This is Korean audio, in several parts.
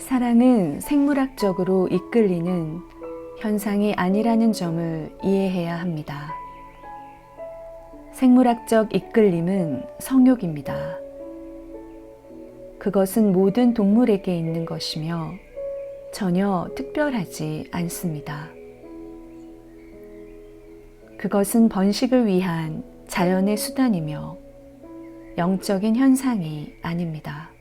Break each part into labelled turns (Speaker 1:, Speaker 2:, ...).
Speaker 1: 사랑은 생물학적으로 이끌리는 현상이 아니라는 점을 이해해야 합니다. 생물학적 이끌림은 성욕입니다. 그것은 모든 동물에게 있는 것이며 전혀 특별하지 않습니다. 그것은 번식을 위한 자연의 수단이며 영적인 현상이 아닙니다.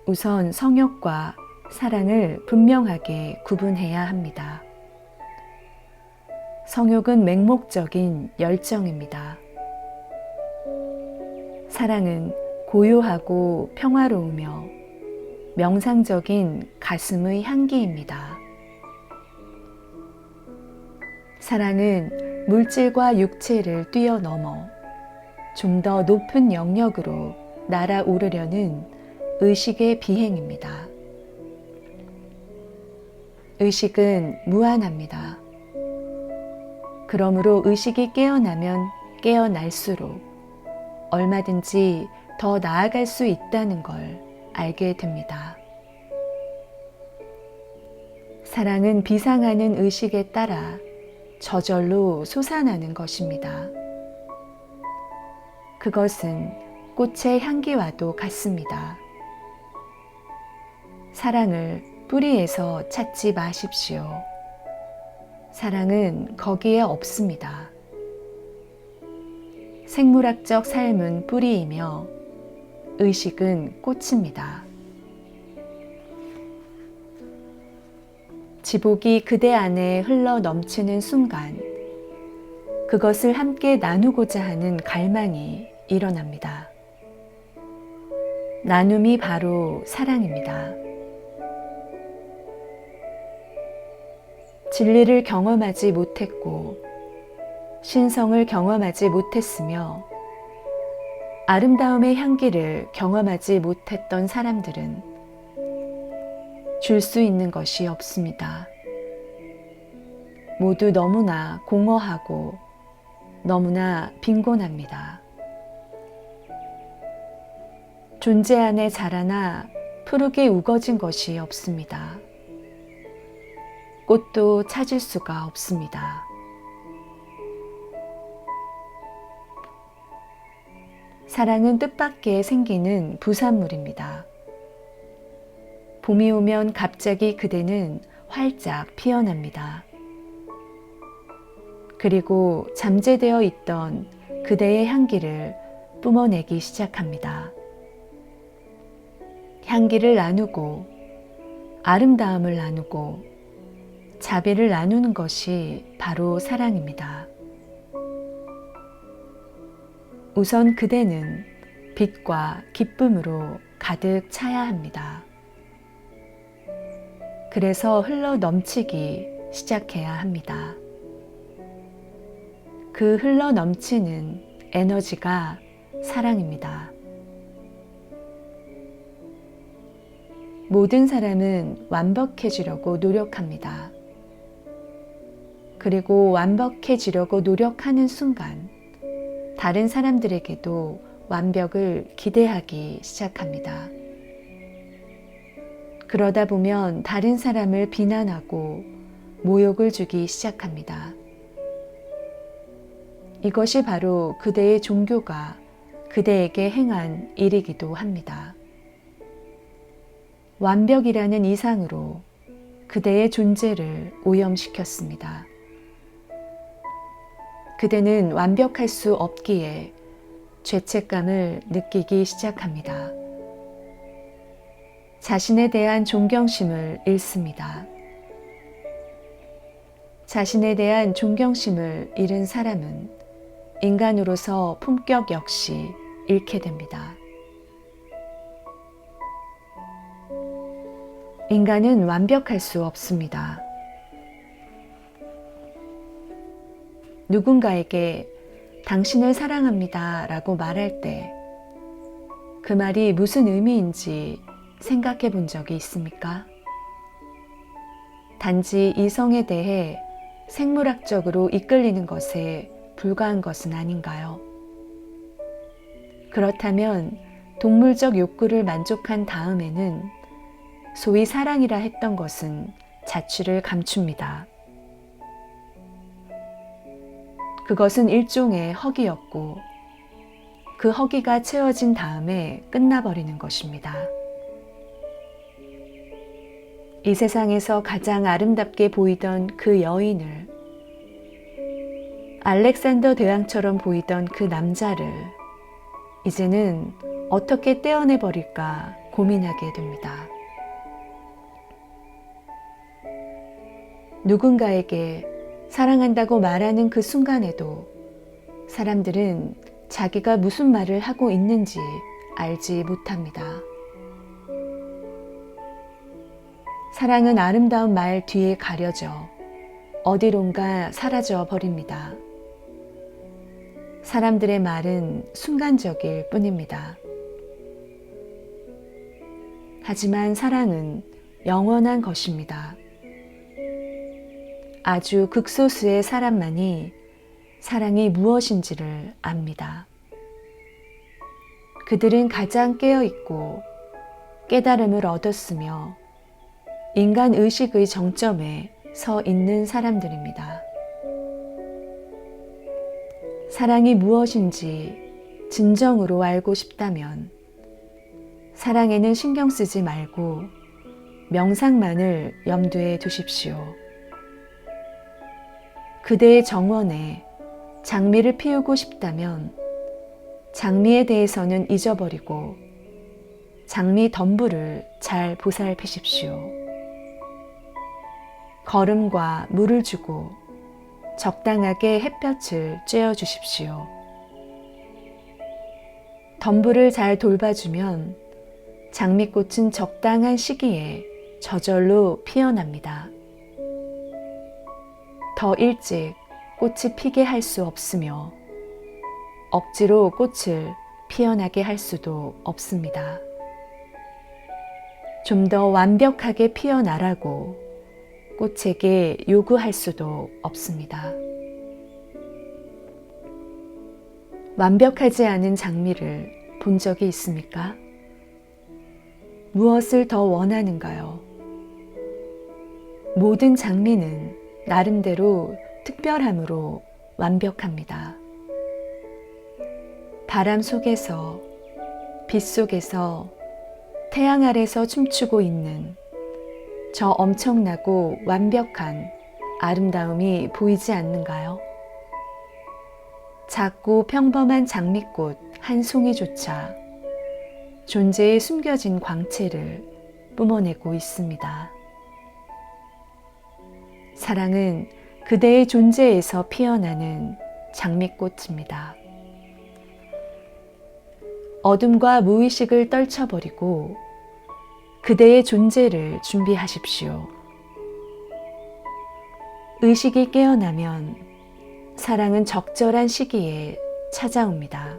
Speaker 1: 우선 성욕과 사랑을 분명하게 구분해야 합니다. 성욕은 맹목적인 열정입니다. 사랑은 고요하고 평화로우며 명상적인 가슴의 향기입니다. 사랑은 물질과 육체를 뛰어넘어 좀 더 높은 영역으로 날아오르려는 의식의 비행입니다. 의식은 무한합니다. 그러므로 의식이 깨어나면 깨어날수록 얼마든지 더 나아갈 수 있다는 걸 알게 됩니다. 사랑은 비상하는 의식에 따라 저절로 솟아나는 것입니다. 그것은 꽃의 향기와도 같습니다. 사랑을 뿌리에서 찾지 마십시오. 사랑은 거기에 없습니다. 생물학적 삶은 뿌리이며 의식은 꽃입니다. 지복이 그대 안에 흘러 넘치는 순간 그것을 함께 나누고자 하는 갈망이 일어납니다. 나눔이 바로 사랑입니다. 진리를 경험하지 못했고 신성을 경험하지 못했으며 아름다움의 향기를 경험하지 못했던 사람들은 줄 수 있는 것이 없습니다. 모두 너무나 공허하고 너무나 빈곤합니다. 존재 안에 자라나 푸르게 우거진 것이 없습니다. 꽃도 찾을 수가 없습니다. 사랑은 뜻밖의 생기는 부산물입니다. 봄이 오면 갑자기 그대는 활짝 피어납니다. 그리고 잠재되어 있던 그대의 향기를 뿜어내기 시작합니다. 향기를 나누고 아름다움을 나누고 자비를 나누는 것이 바로 사랑입니다. 우선 그대는 빛과 기쁨으로 가득 차야 합니다. 그래서 흘러 넘치기 시작해야 합니다. 그 흘러 넘치는 에너지가 사랑입니다. 모든 사람은 완벽해지려고 노력합니다. 그리고 완벽해지려고 노력하는 순간 다른 사람들에게도 완벽을 기대하기 시작합니다. 그러다 보면 다른 사람을 비난하고 모욕을 주기 시작합니다. 이것이 바로 그대의 종교가 그대에게 행한 일이기도 합니다. 완벽이라는 이상으로 그대의 존재를 오염시켰습니다. 그대는 완벽할 수 없기에 죄책감을 느끼기 시작합니다. 자신에 대한 존경심을 잃습니다. 자신에 대한 존경심을 잃은 사람은 인간으로서 품격 역시 잃게 됩니다. 인간은 완벽할 수 없습니다. 누군가에게 당신을 사랑합니다 라고 말할 때 그 말이 무슨 의미인지 생각해 본 적이 있습니까? 단지 이성에 대해 생물학적으로 이끌리는 것에 불과한 것은 아닌가요? 그렇다면 동물적 욕구를 만족한 다음에는 소위 사랑이라 했던 것은 자취를 감춥니다. 그것은 일종의 허기였고 그 허기가 채워진 다음에 끝나버리는 것입니다. 이 세상에서 가장 아름답게 보이던 그 여인을, 알렉산더 대왕처럼 보이던 그 남자를 이제는 어떻게 떼어내버릴까 고민하게 됩니다. 누군가에게 사랑한다고 말하는 그 순간에도 사람들은 자기가 무슨 말을 하고 있는지 알지 못합니다. 사랑은 아름다운 말 뒤에 가려져 어디론가 사라져 버립니다. 사람들의 말은 순간적일 뿐입니다. 하지만 사랑은 영원한 것입니다. 아주 극소수의 사람만이 사랑이 무엇인지를 압니다. 그들은 가장 깨어있고 깨달음을 얻었으며 인간 의식의 정점에 서 있는 사람들입니다. 사랑이 무엇인지 진정으로 알고 싶다면 사랑에는 신경 쓰지 말고 명상만을 염두에 두십시오. 그대의 정원에 장미를 피우고 싶다면 장미에 대해서는 잊어버리고 장미 덤불을 잘 보살피십시오. 거름과 물을 주고 적당하게 햇볕을 쬐어 주십시오. 덤불을 잘 돌봐주면 장미꽃은 적당한 시기에 저절로 피어납니다. 더 일찍 꽃이 피게 할 수 없으며 억지로 꽃을 피어나게 할 수도 없습니다. 좀 더 완벽하게 피어나라고 꽃에게 요구할 수도 없습니다. 완벽하지 않은 장미를 본 적이 있습니까? 무엇을 더 원하는가요? 모든 장미는 나름대로 특별함으로 완벽합니다. 바람 속에서, 빛 속에서, 태양 아래서 춤추고 있는 저 엄청나고 완벽한 아름다움이 보이지 않는가요? 작고 평범한 장미꽃 한 송이조차 존재의 숨겨진 광채를 뿜어내고 있습니다. 사랑은 그대의 존재에서 피어나는 장미꽃입니다. 어둠과 무의식을 떨쳐버리고 그대의 존재를 준비하십시오. 의식이 깨어나면 사랑은 적절한 시기에 찾아옵니다.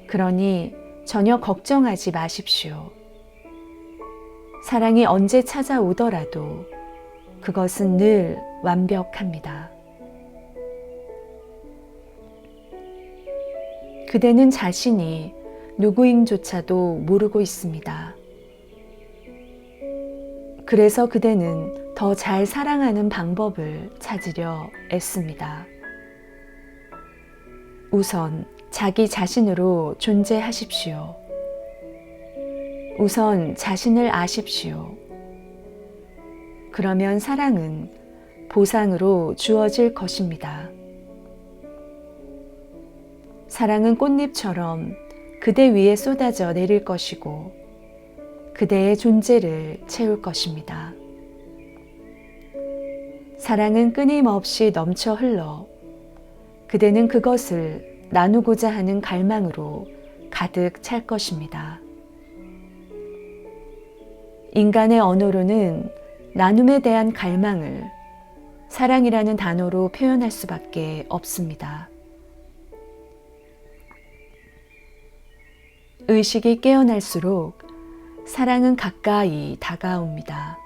Speaker 1: 그러니 전혀 걱정하지 마십시오. 사랑이 언제 찾아오더라도 그것은 늘 완벽합니다. 그대는 자신이 누구인조차도 모르고 있습니다. 그래서 그대는 더 잘 사랑하는 방법을 찾으려 애씁니다. 우선 자기 자신으로 존재하십시오. 우선 자신을 아십시오. 그러면 사랑은 보상으로 주어질 것입니다. 사랑은 꽃잎처럼 그대 위에 쏟아져 내릴 것이고 그대의 존재를 채울 것입니다. 사랑은 끊임없이 넘쳐 흘러 그대는 그것을 나누고자 하는 갈망으로 가득 찰 것입니다. 인간의 언어로는 나눔에 대한 갈망을 사랑이라는 단어로 표현할 수밖에 없습니다. 의식이 깨어날수록 사랑은 가까이 다가옵니다.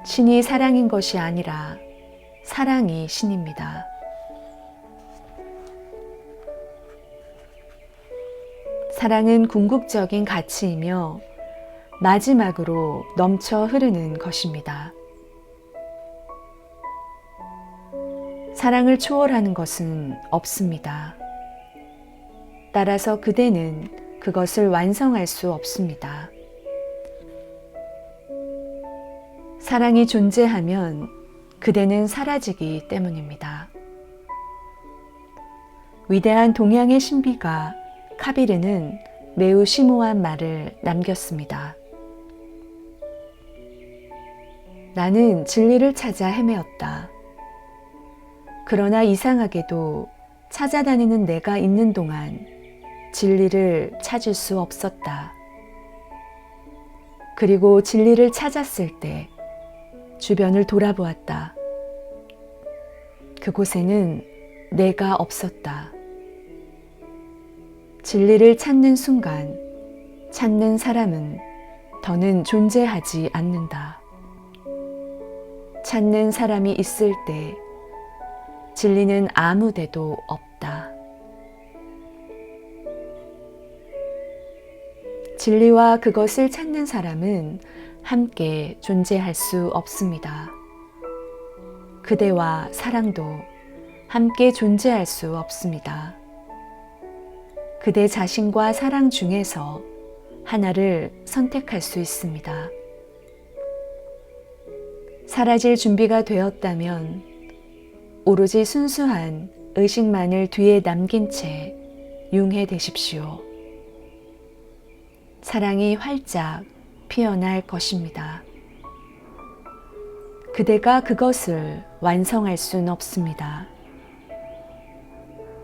Speaker 1: 신이 사랑인 것이 아니라 사랑이 신입니다. 사랑은 궁극적인 가치이며 마지막으로 넘쳐 흐르는 것입니다. 사랑을 초월하는 것은 없습니다. 따라서 그대는 그것을 완성할 수 없습니다. 사랑이 존재하면 그대는 사라지기 때문입니다. 위대한 동양의 신비가 카비르는 매우 심오한 말을 남겼습니다. 나는 진리를 찾아 헤매었다. 그러나 이상하게도 찾아다니는 내가 있는 동안 진리를 찾을 수 없었다. 그리고 진리를 찾았을 때 주변을 돌아보았다. 그곳에는 내가 없었다. 진리를 찾는 순간 찾는 사람은 더는 존재하지 않는다. 찾는 사람이 있을 때 진리는 아무 데도 없다. 진리와 그것을 찾는 사람은 함께 존재할 수 없습니다. 그대와 사랑도 함께 존재할 수 없습니다. 그대 자신과 사랑 중에서 하나를 선택할 수 있습니다. 사라질 준비가 되었다면 오로지 순수한 의식만을 뒤에 남긴 채 융해되십시오. 사랑이 활짝 피어날 것입니다. 그대가 그것을 완성할 순 없습니다.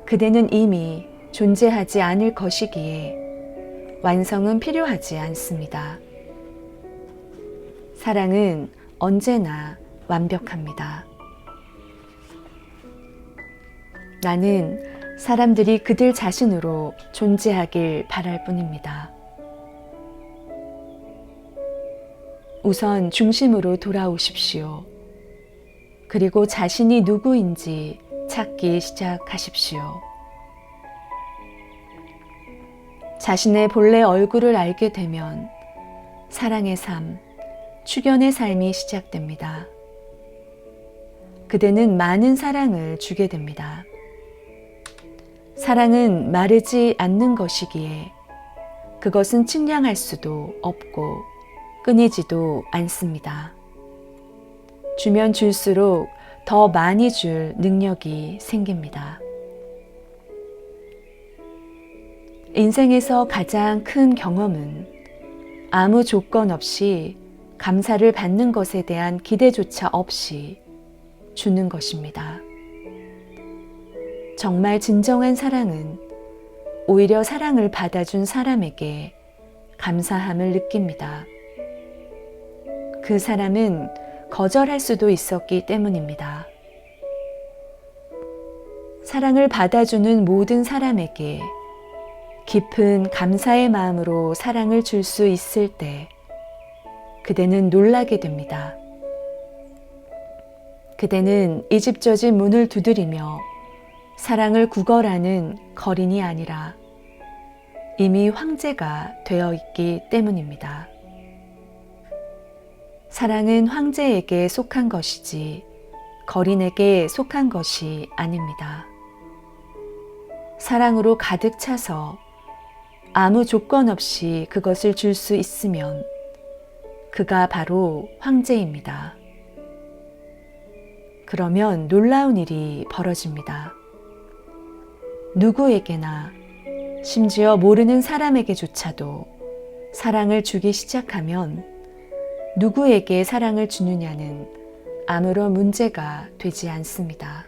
Speaker 1: 그대는 이미 존재하지 않을 것이기에 완성은 필요하지 않습니다. 사랑은 언제나 완벽합니다. 나는 사람들이 그들 자신으로 존재하길 바랄 뿐입니다. 우선 중심으로 돌아오십시오. 그리고 자신이 누구인지 찾기 시작하십시오. 자신의 본래 얼굴을 알게 되면 사랑의 삶, 축연의 삶이 시작됩니다. 그대는 많은 사랑을 주게 됩니다. 사랑은 마르지 않는 것이기에 그것은 측량할 수도 없고 끊이지도 않습니다. 주면 줄수록 더 많이 줄 능력이 생깁니다. 인생에서 가장 큰 경험은 아무 조건 없이 감사를 받는 것에 대한 기대조차 없이 주는 것입니다. 정말 진정한 사랑은 오히려 사랑을 받아준 사람에게 감사함을 느낍니다. 그 사람은 거절할 수도 있었기 때문입니다. 사랑을 받아주는 모든 사람에게 깊은 감사의 마음으로 사랑을 줄 수 있을 때 그대는 놀라게 됩니다. 그대는 이 집 저 집 문을 두드리며 사랑을 구걸하는 거린이 아니라 이미 황제가 되어 있기 때문입니다. 사랑은 황제에게 속한 것이지 거린에게 속한 것이 아닙니다. 사랑으로 가득 차서 아무 조건 없이 그것을 줄 수 있으면 그가 바로 황제입니다. 그러면 놀라운 일이 벌어집니다. 누구에게나, 심지어 모르는 사람에게조차도 사랑을 주기 시작하면 누구에게 사랑을 주느냐는 아무런 문제가 되지 않습니다.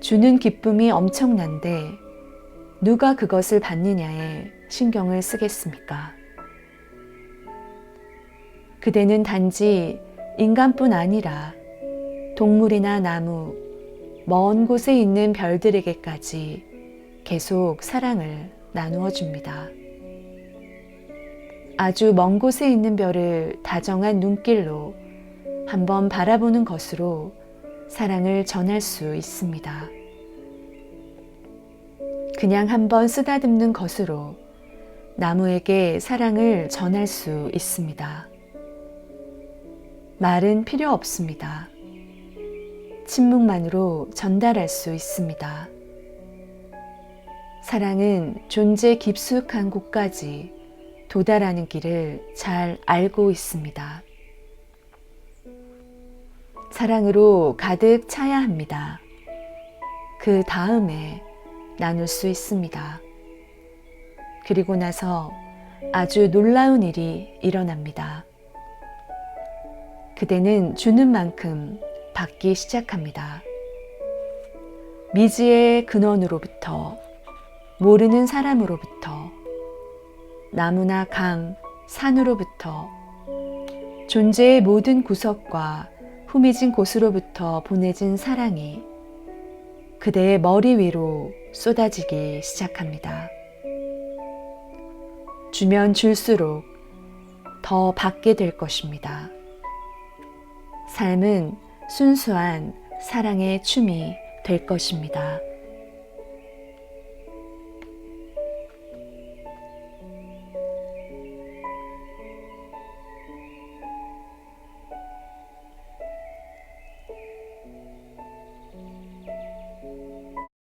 Speaker 1: 주는 기쁨이 엄청난데 누가 그것을 받느냐에 신경을 쓰겠습니까? 그대는 단지 인간뿐 아니라 동물이나 나무, 먼 곳에 있는 별들에게까지 계속 사랑을 나누어 줍니다. 아주 먼 곳에 있는 별을 다정한 눈길로 한번 바라보는 것으로 사랑을 전할 수 있습니다. 그냥 한번 쓰다듬는 것으로 나무에게 사랑을 전할 수 있습니다. 말은 필요 없습니다. 침묵만으로 전달할 수 있습니다. 사랑은 존재 깊숙한 곳까지 도달하는 길을 잘 알고 있습니다. 사랑으로 가득 차야 합니다. 그 다음에 나눌 수 있습니다. 그리고 나서 아주 놀라운 일이 일어납니다. 그대는 주는 만큼 받기 시작합니다. 미지의 근원으로부터, 모르는 사람으로부터, 나무나 강, 산으로부터, 존재의 모든 구석과 후미진 곳으로부터 보내진 사랑이 그대의 머리 위로 쏟아지기 시작합니다. 주면 줄수록 더 받게 될 것입니다. 삶은 순수한 사랑의 춤이 될 것입니다.